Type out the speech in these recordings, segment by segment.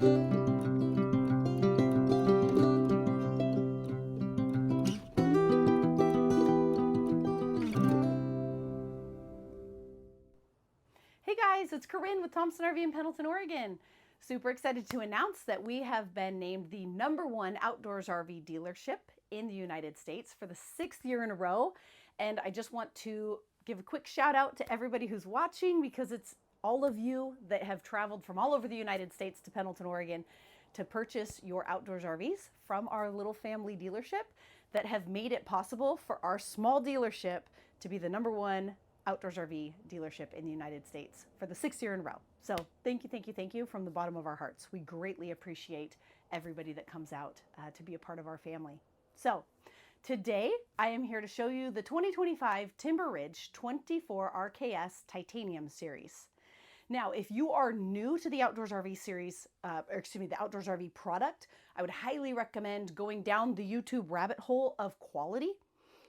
Hey guys, it's Corinne with Thompson RV in Pendleton, Oregon. Super excited to announce that we have been named the #1 outdoors RV dealership in the United States for the 6th year in a row. And I just want to give a quick shout out to everybody who's watching, because it's all of you that have traveled from all over the United States to Pendleton, Oregon to purchase your outdoors RVs from our little family dealership that have made it possible for our small dealership to be the #1 outdoors RV dealership in the United States for the 6th year in a row. So thank you from the bottom of our hearts. We greatly appreciate everybody that comes out to be a part of our family. So today I am here to show you the 2025 Timber Ridge 24 RKS Titanium Series. Now, if you are new to the Outdoors RV series, the Outdoors RV product, I would highly recommend going down the YouTube rabbit hole of quality.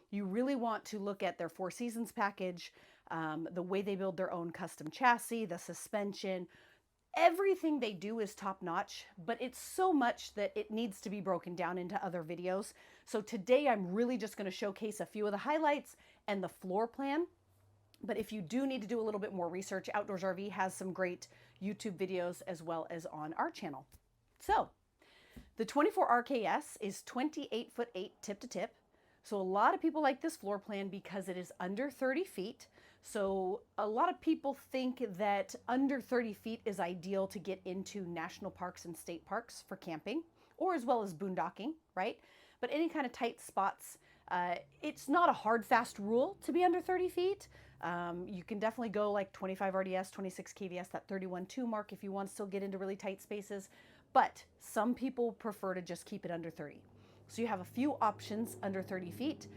You really want to look at their Four Seasons package, the way they build their own custom chassis, the suspension. Everything they do is top notch, but it's so much that it needs to be broken down into other videos. So today I'm really just going to showcase a few of the highlights and the floor plan. But if you do need to do a little bit more research, Outdoors RV has some great YouTube videos as well as on our channel. So the 24 RKS is 28'8" tip to tip. So a lot of people like this floor plan because it is under 30 feet. So a lot of people think that under 30 feet is ideal to get into national parks and state parks for camping, or as well as boondocking, right? But any kind of tight spots, it's not a hard, fast rule to be under 30 feet. You can definitely go like 25 RDS, 26 KVS, that 31.2 mark if you want to still get into really tight spaces. But some people prefer to just keep it under 30. So you have a few options under 30 feet,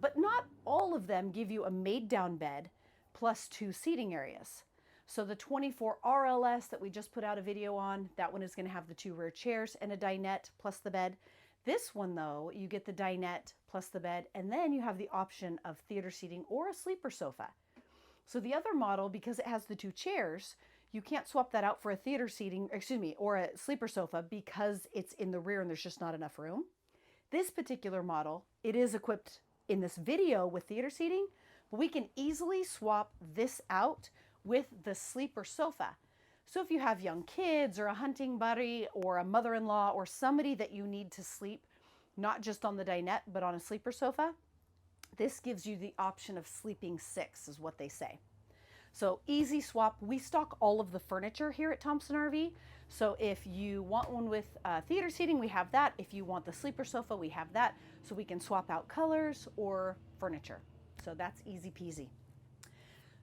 but not all of them give you a made down bed plus 2 seating areas. So the 24 RLS that we just put out a video on, that one is going to have the 2 rear chairs and a dinette plus the bed. This one though, you get the dinette plus the bed, and then you have the option of theater seating or a sleeper sofa. So the other model, because it has the 2 chairs, you can't swap that out for a theater seating, or a sleeper sofa, because it's in the rear and there's just not enough room. This particular model, it is equipped in this video with theater seating, but we can easily swap this out with the sleeper sofa. So if you have young kids or a hunting buddy or a mother-in-law or somebody that you need to sleep, not just on the dinette, but on a sleeper sofa, this gives you the option of sleeping 6, is what they say. So easy swap. We stock all of the furniture here at Thompson RV. So if you want one with theater seating, we have that. If you want the sleeper sofa, we have that. So we can swap out colors or furniture. So that's easy peasy.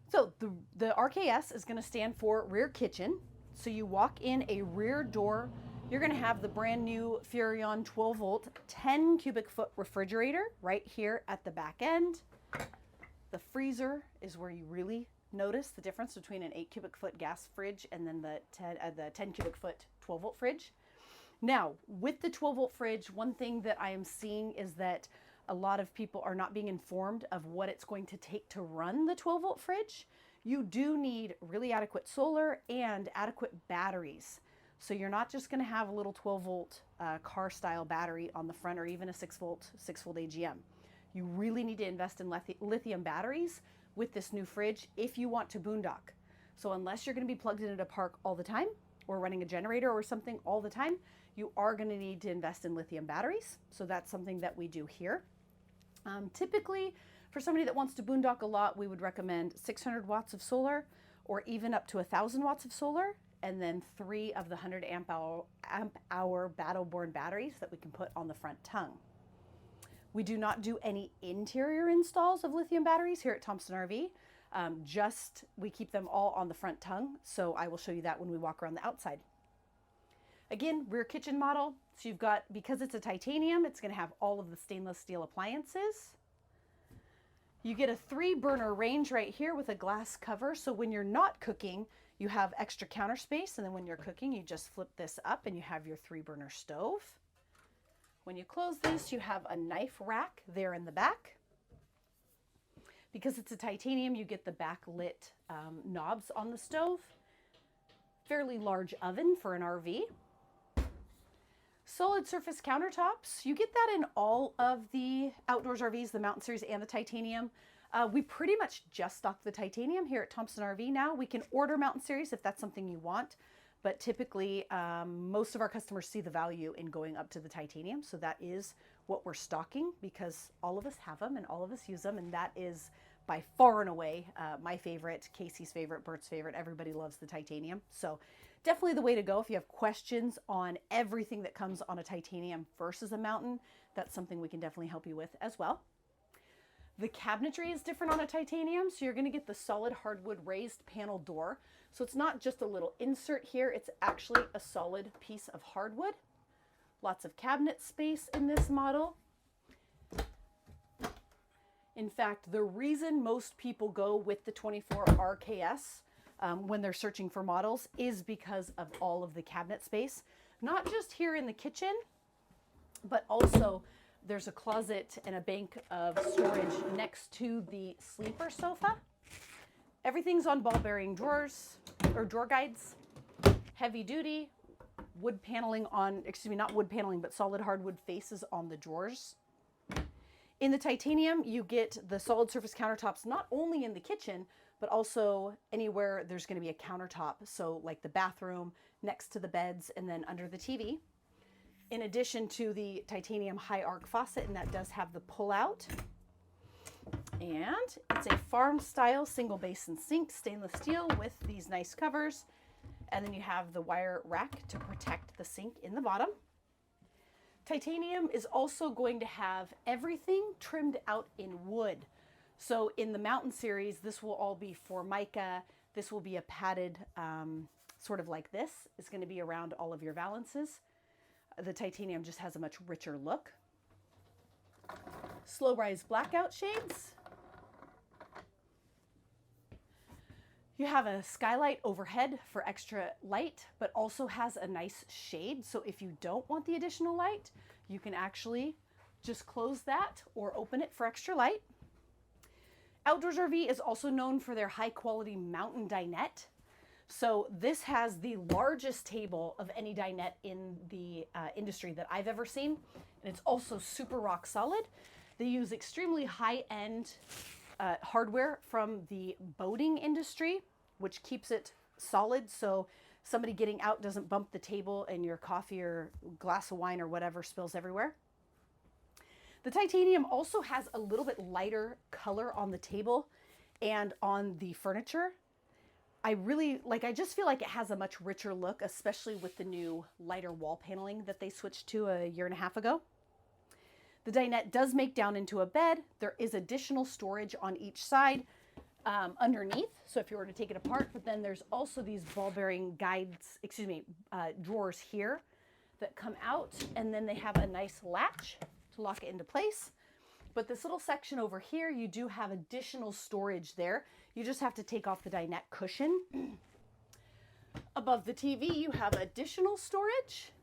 So the RKS is going to stand for rear kitchen. So you walk in a rear door. You're going to have the brand new Furrion 12 volt, 10 cubic foot refrigerator right here at the back end. The freezer is where you really notice the difference between an 8 cubic foot gas fridge and then the 10 cubic foot 12 volt fridge. Now, with the 12 volt fridge, one thing that I am seeing is that a lot of people are not being informed of what it's going to take to run the 12 volt fridge. You do need really adequate solar and adequate batteries. So you're not just going to have a little 12 volt car style battery on the front, or even a 6 volt AGM. You really need to invest in lithium batteries with this new fridge if you want to boondock. So unless you're going to be plugged into a park all the time or running a generator or something all the time, you are going to need to invest in lithium batteries. So that's something that we do here. Typically, for somebody that wants to boondock a lot, we would recommend 600 watts of solar, or even up to 1,000 watts of solar, and then 3 of the 100 amp hour Battle-Born batteries that we can put on the front tongue. We do not do any interior installs of lithium batteries here at Thompson RV. We keep them all on the front tongue. So I will show you that when we walk around the outside. Again, rear kitchen model. So you've got, because it's a titanium, it's going to have all of the stainless steel appliances. You get a 3 burner range right here with a glass cover. So when you're not cooking, you have extra counter space. And then when you're cooking, you just flip this up and you have your 3 burner stove. When you close this, you have a knife rack there in the back. Because it's a titanium, you get the backlit knobs on the stove. Fairly large oven for an RV. Solid surface countertops, you get that in all of the Outdoors RVs, the Mountain Series and the Titanium. We pretty much just stock the Titanium here at Thompson RV now. We can order Mountain Series if that's something you want, but typically most of our customers see the value in going up to the Titanium. So that is what we're stocking because all of us have them and all of us use them, and that is by far and away my favorite, Casey's favorite, Bert's favorite. Everybody loves the Titanium. So definitely the way to go if you have questions on everything that comes on a Titanium versus a Mountain. That's something we can definitely help you with as well. The cabinetry is different on a Titanium, so you're going to get the solid hardwood raised panel door. So it's not just a little insert here, it's actually a solid piece of hardwood. Lots of cabinet space in this model. In fact, the reason most people go with the 24 RKS when they're searching for models is because of all of the cabinet space. Not just here in the kitchen, but also there's a closet and a bank of storage next to the sleeper sofa. Everything's on ball bearing drawers or drawer guides, heavy duty, wood paneling on, excuse me, not wood paneling, but solid hardwood faces on the drawers. In the Titanium, you get the solid surface countertops, not only in the kitchen, but also anywhere there's going to be a countertop. So like the bathroom, next to the beds, and then under the TV. In addition to the Titanium high arc faucet, and that does have the pull out. And it's a farm style single basin sink, stainless steel with these nice covers. And then you have the wire rack to protect the sink in the bottom. Titanium is also going to have everything trimmed out in wood. So in the Mountain Series, this will all be Formica. This will be a padded, sort of like this. It's going to be around all of your valances. The Titanium just has a much richer look. Slow rise blackout shades. You have a skylight overhead for extra light, but also has a nice shade. So if you don't want the additional light, you can actually just close that or open it for extra light. Outdoors RV is also known for their high quality mountain dinette. So this has the largest table of any dinette in the industry that I've ever seen. And it's also super rock solid. They use extremely high-end hardware from the boating industry, which keeps it solid so somebody getting out doesn't bump the table and your coffee or glass of wine or whatever spills everywhere. The Titanium also has a little bit lighter color on the table and on the furniture. I just feel like it has a much richer look, especially with the new lighter wall paneling that they switched to a year and a half ago. The dinette does make down into a bed. There is additional storage on each side underneath, so if you were to take it apart, but then there's also these ball bearing drawers here that come out, and then they have a nice latch to lock it into place. But this little section over here, you do have additional storage there. You just have to take off the dinette cushion. Above the TV, you have additional storage.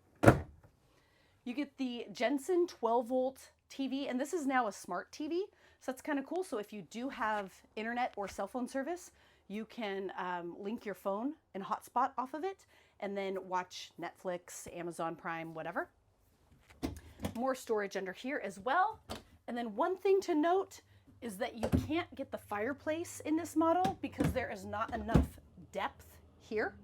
You get the Jensen 12-volt TV, and this is now a smart TV, so that's kind of cool. So if you do have internet or cell phone service, you can link your phone and hotspot off of it, and then watch Netflix, Amazon Prime, whatever. More storage under here as well. And then one thing to note is that you can't get the fireplace in this model because there is not enough depth here.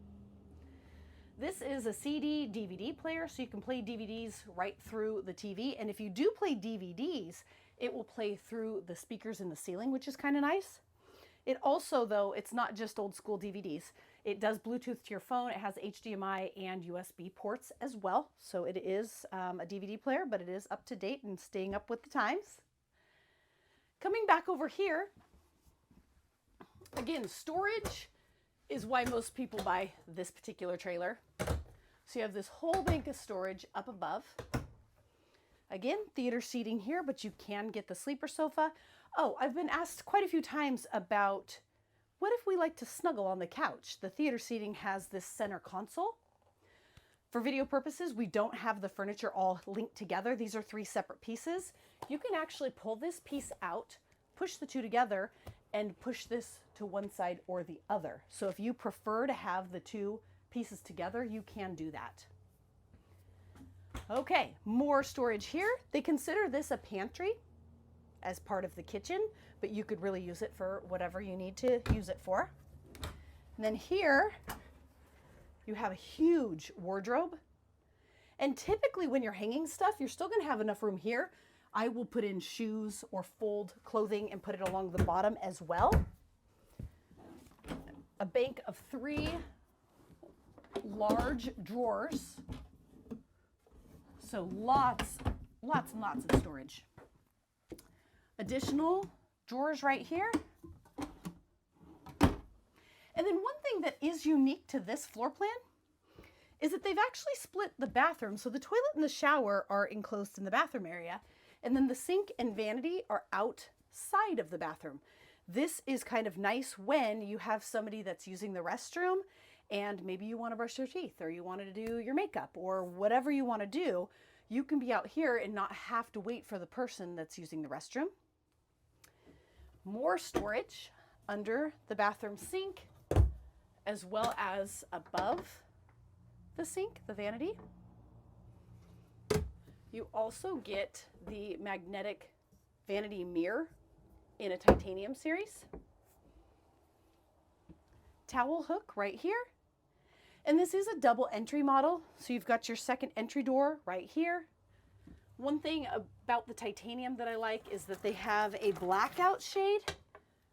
This is a CD DVD player, so you can play DVDs right through the TV. And if you do play DVDs, it will play through the speakers in the ceiling, which is kind of nice. It also, though, it's not just old school DVDs. It does Bluetooth to your phone. It has HDMI and USB ports as well. So it is a DVD player, but it is up to date and staying up with the times. Coming back over here, again, storage is why most people buy this particular trailer. So you have this whole bank of storage up above. Again, theater seating here, but you can get the sleeper sofa. Oh, I've been asked quite a few times about what if we like to snuggle on the couch? The theater seating has this center console. For video purposes, we don't have the furniture all linked together. These are 3 separate pieces. You can actually pull this piece out, push the 2 together, and push this to one side or the other. So if you prefer to have the 2 pieces together, you can do that. Okay, more storage here. They consider this a pantry as part of the kitchen, but you could really use it for whatever you need to use it for. And then here, you have a huge wardrobe. And typically when you're hanging stuff, you're still gonna have enough room here. I will put in shoes or fold clothing and put it along the bottom as well. A bank of 3 large drawers. So lots and lots of storage. Additional drawers right here. And then one thing that is unique to this floor plan is that they've actually split the bathroom. So the toilet and the shower are enclosed in the bathroom area, and then the sink and vanity are outside of the bathroom. This is kind of nice when you have somebody that's using the restroom and maybe you want to brush their teeth or you want to do your makeup or whatever you want to do. You can be out here and not have to wait for the person that's using the restroom. More storage under the bathroom sink as well as above the sink, the vanity. You also get the magnetic vanity mirror in a titanium series. Towel hook right here. And this is a double entry model, so you've got your second entry door right here. One thing about the titanium that I like is that they have a blackout shade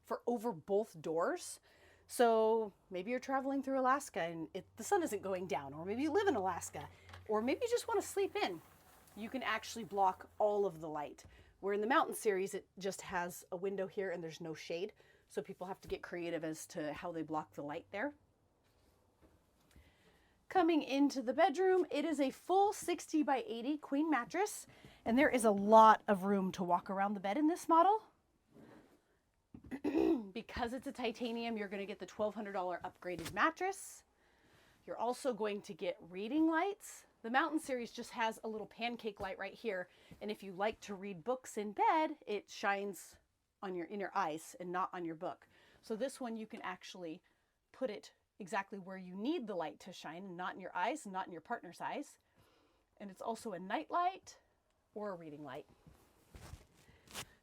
for over both doors. So maybe you're traveling through Alaska and the sun isn't going down, or maybe you live in Alaska, or maybe you just want to sleep in. You can actually block all of the light. Where in the Mountain series, it just has a window here and there's no shade. So people have to get creative as to how they block the light there. Coming into the bedroom, it is a full 60 by 80 queen mattress, and there is a lot of room to walk around the bed in this model. Because it's a titanium, you're going to get the $1,200 upgraded mattress. You're also going to get reading lights. The Mountain series just has a little pancake light right here, and if you like to read books in bed, it shines on in your eyes and not on your book. So this one you can actually put it exactly where you need the light to shine, not in your eyes, not in your partner's eyes. And it's also a night light or a reading light.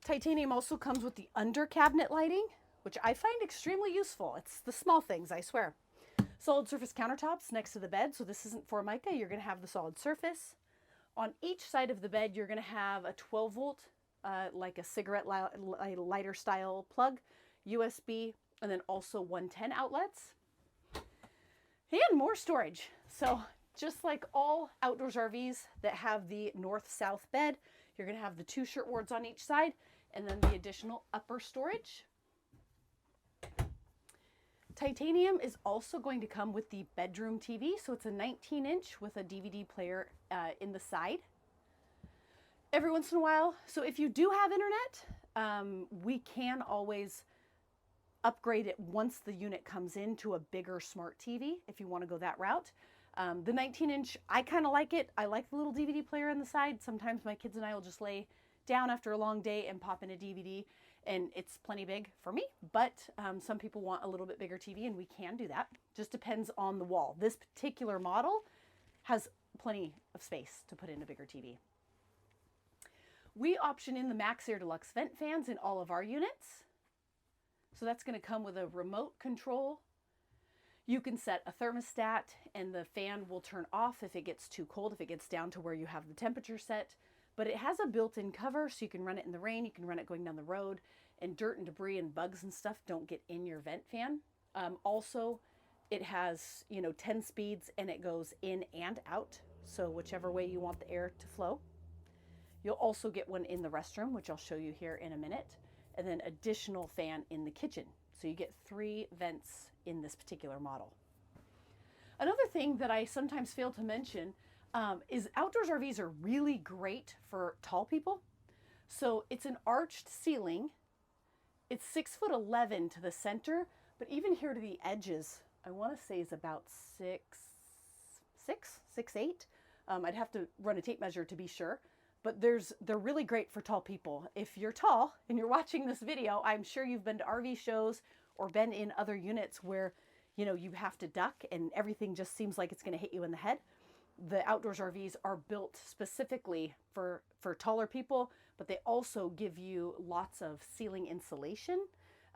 Titanium also comes with the under cabinet lighting, which I find extremely useful. It's the small things, I swear. Solid surface countertops next to the bed, so this isn't Formica. You're going to have the solid surface. On each side of the bed, you're going to have a 12 volt, like a cigarette lighter style plug, USB, and then also 110 outlets. And more storage. So just like all outdoors RVs that have the north-south bed, you're going to have the 2 shirtboards on each side and then the additional upper storage. Titanium is also going to come with the bedroom TV. So it's a 19-inch with a DVD player in the side. Every once in a while, so if you do have internet, we can always upgrade it once the unit comes into a bigger smart TV if you want to go that route. The 19-inch, I kind of like it. I like the little DVD player on the side. Sometimes my kids and I will just lay down after a long day and pop in a DVD, and it's plenty big for me, but some people want a little bit bigger TV, and we can do that. Just depends on the wall. This particular model has plenty of space to put in a bigger TV. We option in the Max Air Deluxe vent fans in all of our units. So that's going to come with a remote control. You can set a thermostat and the fan will turn off if it gets too cold, if it gets down to where you have the temperature set. But it has a built-in cover, so you can run it in the rain, you can run it going down the road, and dirt and debris and bugs and stuff don't get in your vent fan. Also, it has, 10 speeds and it goes in and out. So whichever way you want the air to flow. You'll also get one in the restroom, which I'll show you here in a minute. And then additional fan in the kitchen. So you get 3 vents in this particular model. Another thing that I sometimes fail to mention is outdoors RVs are really great for tall people. So it's an arched ceiling. It's 6'11" to the center, but even here to the edges, I want to say is about 6'8". I'd have to run a tape measure to be sure. But they're really great for tall people. If you're tall and you're watching this video, I'm sure you've been to RV shows or been in other units where, you have to duck and everything just seems like it's going to hit you in the head. the outdoors RVs are built specifically for taller people, but they also give you lots of ceiling insulation.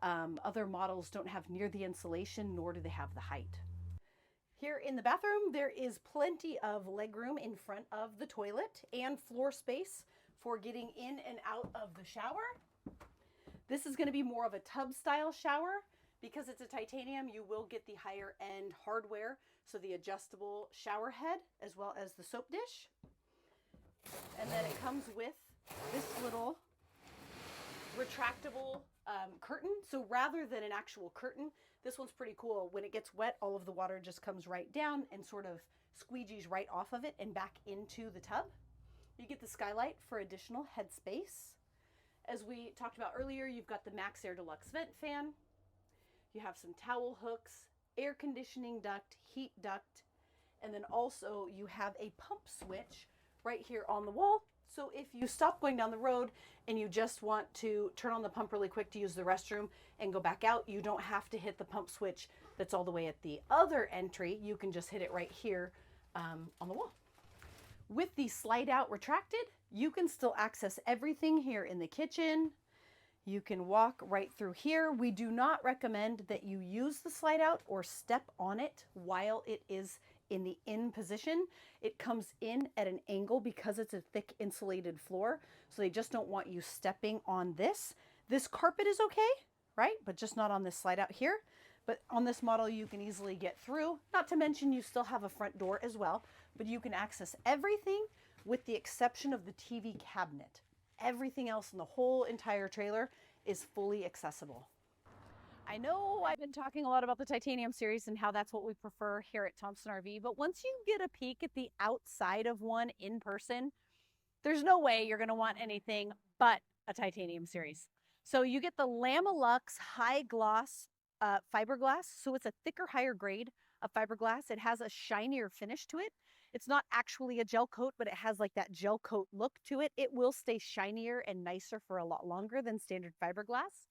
Other models don't have near the insulation, nor do they have the height. Here in the bathroom, there is plenty of legroom in front of the toilet and floor space for getting in and out of the shower. This is going to be more of a tub style shower. Because it's a titanium, you will get the higher end hardware, so the adjustable shower head as well as the soap dish. And then it comes with this little retractable curtain. So rather than an actual curtain, this one's pretty cool. When it gets wet, all of the water just comes right down and sort of squeegees right off of it and back into the tub. You get the skylight for additional head space. As we talked about earlier, you've got the Max Air Deluxe vent fan. You have some towel hooks, air conditioning duct, heat duct, and then also you have a pump switch right here on the wall. So if you stop going down the road and you just want to turn on the pump really quick to use the restroom and go back out, you don't have to hit the pump switch that's all the way at the other entry. You can just hit it right here on the wall. With the slide out retracted, you can still access everything here in the kitchen. You can walk right through here. We do not recommend that you use the slide out or step on it while it is in the in position. It comes in at an angle because it's a thick insulated floor. So they just don't want you stepping on this. This carpet is okay, right? But just not on this slide out here. But on this model, you can easily get through. Not to mention you still have a front door as well, but you can access everything with the exception of the TV cabinet. Everything else in the whole entire trailer is fully accessible. I know I've been talking a lot about the titanium series and how that's what we prefer here at Thompson RV, but once you get a peek at the outside of one in person, there's no way you're going to want anything but a titanium series. So you get the Lamelux high gloss fiberglass. So it's a thicker, higher grade of fiberglass. It has a shinier finish to it. It's not actually a gel coat, but it has like that gel coat look to it. It will stay shinier and nicer for a lot longer than standard fiberglass.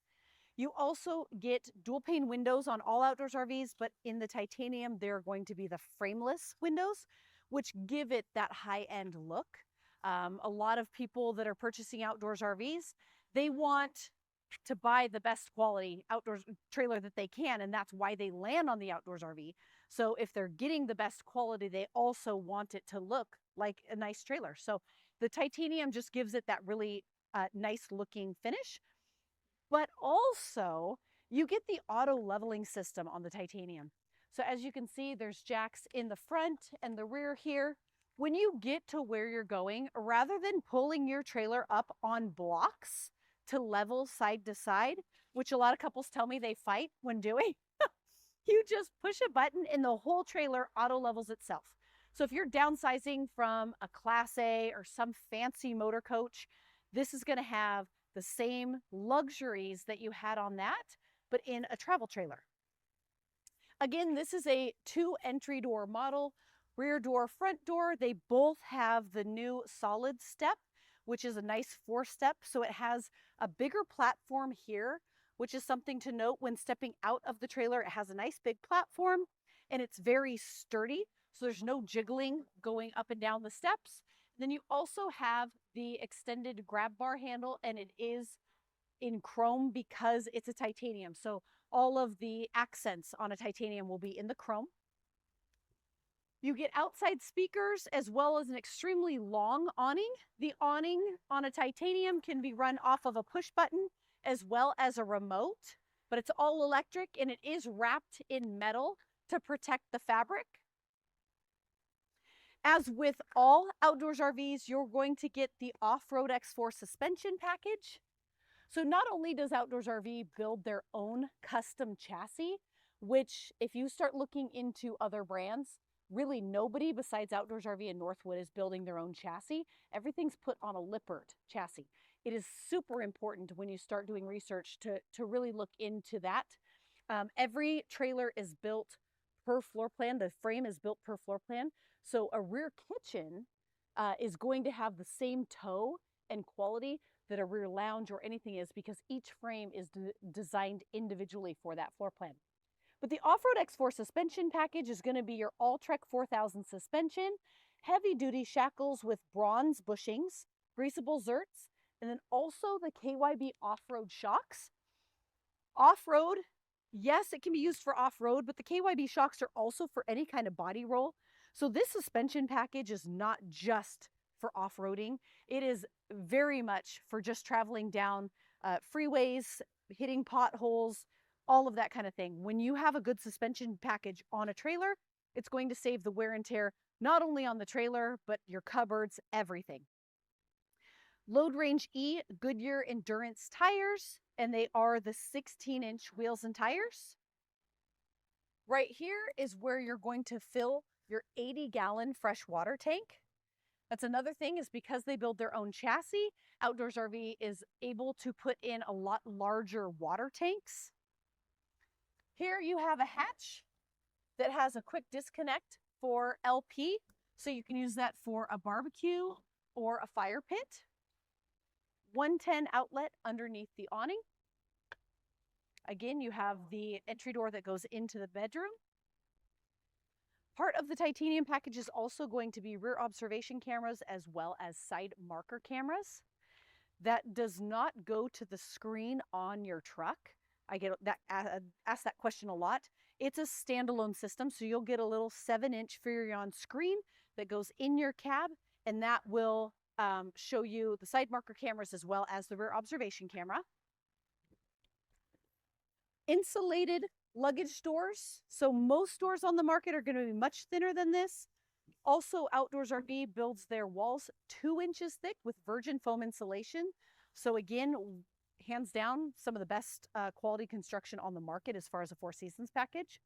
You also get dual pane windows on all outdoors RVs, but in the titanium, they're going to be the frameless windows, which give it that high-end look. A lot of people that are purchasing outdoors RVs, they want to buy the best quality outdoors trailer that they can, and that's why they land on the outdoors RV. So if they're getting the best quality, they also want it to look like a nice trailer. So the titanium just gives it that really nice looking finish. But also you get the auto leveling system on the titanium. So as you can see, there's jacks in the front and the rear here. When you get to where you're going, rather than pulling your trailer up on blocks to level side to side, which a lot of couples tell me they fight when doing, you just push a button and the whole trailer auto levels itself. So if you're downsizing from a Class A or some fancy motor coach, this is going to have the same luxuries that you had on that, but in a travel trailer. Again, this is a 2 entry door model, rear door, front door. They both have the new solid step, which is a nice 4-step. So it has a bigger platform here, which is something to note when stepping out of the trailer. It has a nice big platform and it's very sturdy. So there's no jiggling going up and down the steps. Then you also have the extended grab bar handle, and it is in chrome because it's a titanium. So all of the accents on a titanium will be in the chrome. You get outside speakers as well as an extremely long awning. The awning on a titanium can be run off of a push button as well as a remote, but it's all electric and it is wrapped in metal to protect the fabric. As with all outdoors RVs, you're going to get the Off-Road X4 suspension package. So not only does Outdoors RV build their own custom chassis, which if you start looking into other brands, really nobody besides Outdoors RV and Northwood is building their own chassis. Everything's put on a Lippert chassis. It is super important when you start doing research to really look into that. Every trailer is built per floor plan. The frame is built per floor plan. So a rear kitchen is going to have the same toe and quality that a rear lounge or anything is, because each frame is designed individually for that floor plan. But the Off-Road X4 suspension package is going to be your All-Trek 4000 suspension, heavy duty shackles with bronze bushings, greasable zerts, and then also the KYB off-road shocks. Off-road, yes, it can be used for off-road, but the KYB shocks are also for any kind of body roll. So this suspension package is not just for off-roading. It is very much for just traveling down freeways, hitting potholes, all of that kind of thing. When you have a good suspension package on a trailer, it's going to save the wear and tear, not only on the trailer, but your cupboards, everything. Load Range E Goodyear Endurance tires, and they are the 16-inch wheels and tires. Right here is where you're going to fill your 80-gallon fresh water tank. That's another thing, is because they build their own chassis, Outdoors RV is able to put in a lot larger water tanks. Here you have a hatch that has a quick disconnect for LP, so you can use that for a barbecue or a fire pit. 110 outlet underneath the awning. Again, you have the entry door that goes into the bedroom. Part of the titanium package is also going to be rear observation cameras as well as side marker cameras. That does not go to the screen on your truck. I get that asked that question a lot. It's a standalone system, so you'll get a little 7-inch Furrion screen that goes in your cab, and that will show you the side marker cameras as well as the rear observation camera. Insulated luggage doors. So most doors on the market are going to be much thinner than this. Also, Outdoors RV builds their walls 2 inches thick with virgin foam insulation. So again, hands down, some of the best quality construction on the market as far as a Four Seasons package.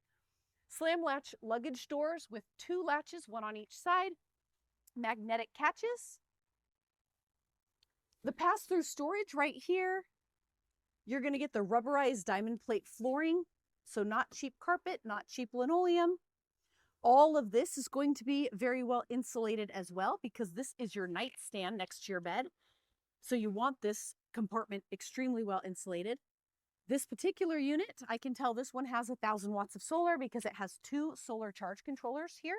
Slam latch luggage doors with 2 latches, one on each side. Magnetic catches. The pass-through storage right here, you're going to get the rubberized diamond plate flooring. So not cheap carpet, not cheap linoleum. All of this is going to be very well insulated as well, because this is your nightstand next to your bed. So you want this compartment extremely well insulated. This particular unit, I can tell this one has 1,000 watts of solar because it has 2 solar charge controllers here.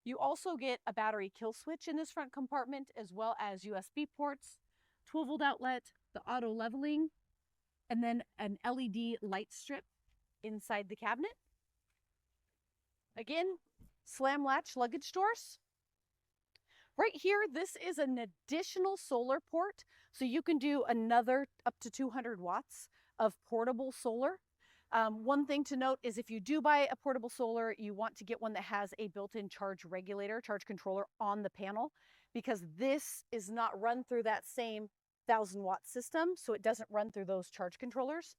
You also get a battery kill switch in this front compartment, as well as USB ports, 12-volt outlet, the auto leveling, and then an LED light strip inside the cabinet. Again, slam latch luggage doors. Right here, this is an additional solar port, so you can do another up to 200 watts of portable solar. One thing to note is if you do buy a portable solar, you want to get one that has a built-in charge regulator, charge controller on the panel, because this is not run through that same 1,000-watt system, so it doesn't run through those charge controllers.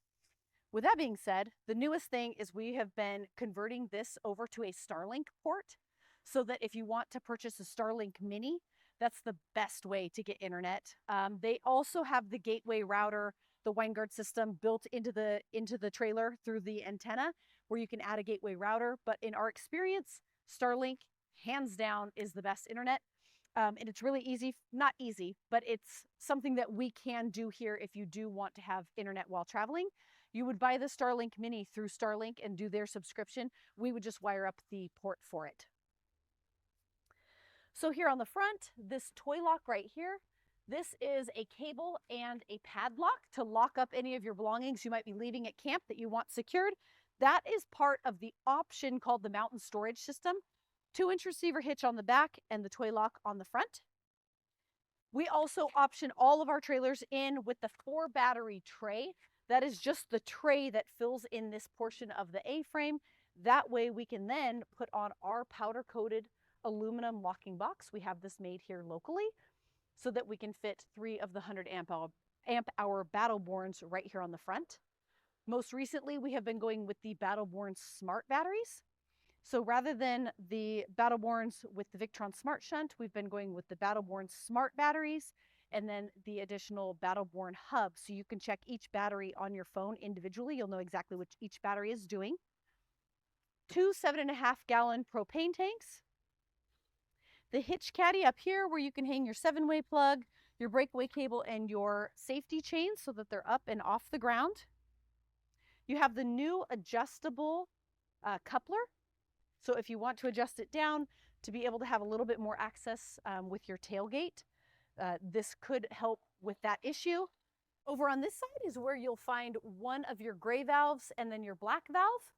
With that being said, the newest thing is we have been converting this over to a Starlink port, so that if you want to purchase a Starlink Mini, that's the best way to get internet. They also have the gateway router, the WineGuard system built into the trailer through the antenna, where you can add a gateway router. But in our experience, Starlink, hands down, is the best internet. And it's really easy, not easy, but it's something that we can do here if you do want to have internet while traveling. You would buy the Starlink Mini through Starlink and do their subscription. We would just wire up the port for it. So here on the front, this toy lock right here, this is a cable and a padlock to lock up any of your belongings you might be leaving at camp that you want secured. That is part of the option called the mountain storage system. 2-inch receiver hitch on the back and the toy lock on the front. We also option all of our trailers in with the 4 battery tray. That is just the tray that fills in this portion of the A-frame. That way we can then put on our powder coated aluminum locking box. We have this made here locally so that we can fit 3 of the 100 amp hour Battleborns right here on the front. Most recently, we have been going with the Battleborn Smart batteries. So rather than the Battleborns with the Victron Smart Shunt, we've been going with the Battleborn Smart batteries and then the additional Battleborn hub. So you can check each battery on your phone individually. You'll know exactly what each battery is doing. 2 7.5-gallon propane tanks. The hitch caddy up here where you can hang your 7-way plug, your breakaway cable, and your safety chains so that they're up and off the ground. You have the new adjustable coupler. So if you want to adjust it down, to be able to have a little bit more access with your tailgate. This could help with that issue. Over on this side is where you'll find one of your gray valves and then your black valve.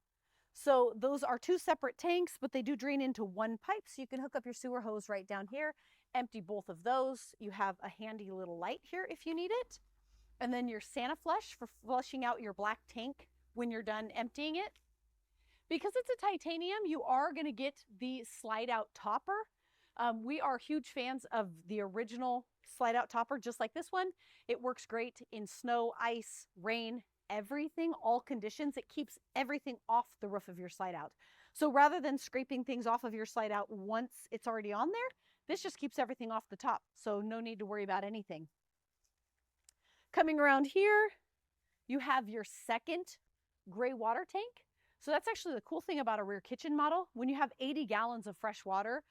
So those are two separate tanks, but they do drain into one pipe. So you can hook up your sewer hose right down here, empty both of those. You have a handy little light here if you need it. And then your Santa flush for flushing out your black tank when you're done emptying it. Because it's a titanium, you are going to get the slide out topper. We are huge fans of the original slide out topper, just like this one. It works great in snow, ice, rain, everything, all conditions. It keeps everything off the roof of your slide out. So rather than scraping things off of your slide out once it's already on there, this just keeps everything off the top. So no need to worry about anything. Coming around here, you have your second gray water tank. So that's actually the cool thing about a rear kitchen model. When you have 80 gallons of fresh water,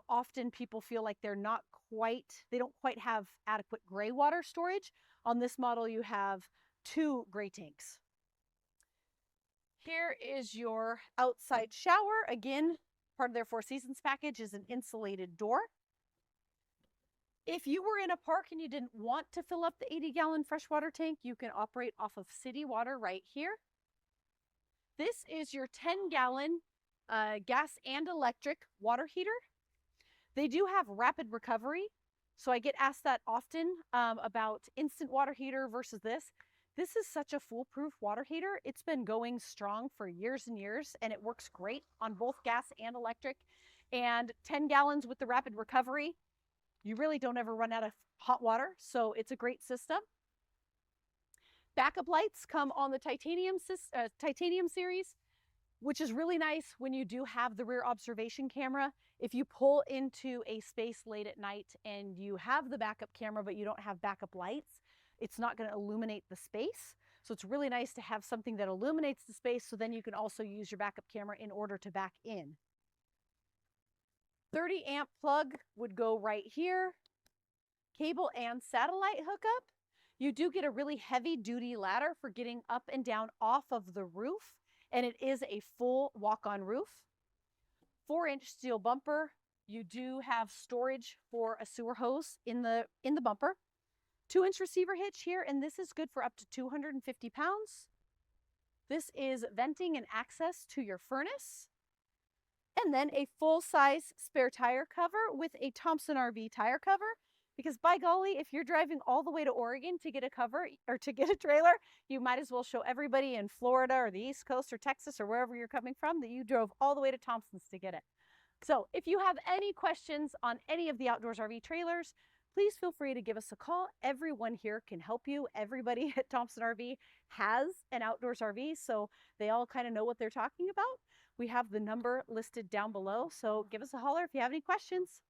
often people feel like they don't quite have adequate gray water storage. On this model, you have 2 gray tanks. Here is your outside shower. Again, part of their 4 Seasons package is an insulated door. If you were in a park and you didn't want to fill up the 80-gallon freshwater tank, you can operate off of city water right here. This is your 10-gallon gas and electric water heater. They do have rapid recovery, so I get asked that often about instant water heater versus this. This is such a foolproof water heater. It's been going strong for years and years, and it works great on both gas and electric. And 10 gallons with the rapid recovery, you really don't ever run out of hot water, so it's a great system. Backup lights come on the titanium series, which is really nice when you do have the rear observation camera. If you pull into a space late at night and you have the backup camera, but you don't have backup lights, it's not going to illuminate the space. So it's really nice to have something that illuminates the space, so then you can also use your backup camera in order to back in. 30 amp plug would go right here. Cable and satellite hookup. You do get a really heavy duty ladder for getting up and down off of the roof, and it is a full walk-on roof. 4-inch steel bumper. You do have storage for a sewer hose in the bumper. 2-inch receiver hitch here, and this is good for up to 250 pounds. This is venting and access to your furnace. And then a full-size spare tire cover with a Thompson RV tire cover. Because by golly, if you're driving all the way to Oregon to get a cover or to get a trailer, you might as well show everybody in Florida or the East Coast or Texas or wherever you're coming from that you drove all the way to Thompson's to get it. So if you have any questions on any of the Outdoors RV trailers, please feel free to give us a call. Everyone here can help you. Everybody at Thompson RV has an Outdoors RV, so they all kind of know what they're talking about. We have the number listed down below, so give us a holler if you have any questions.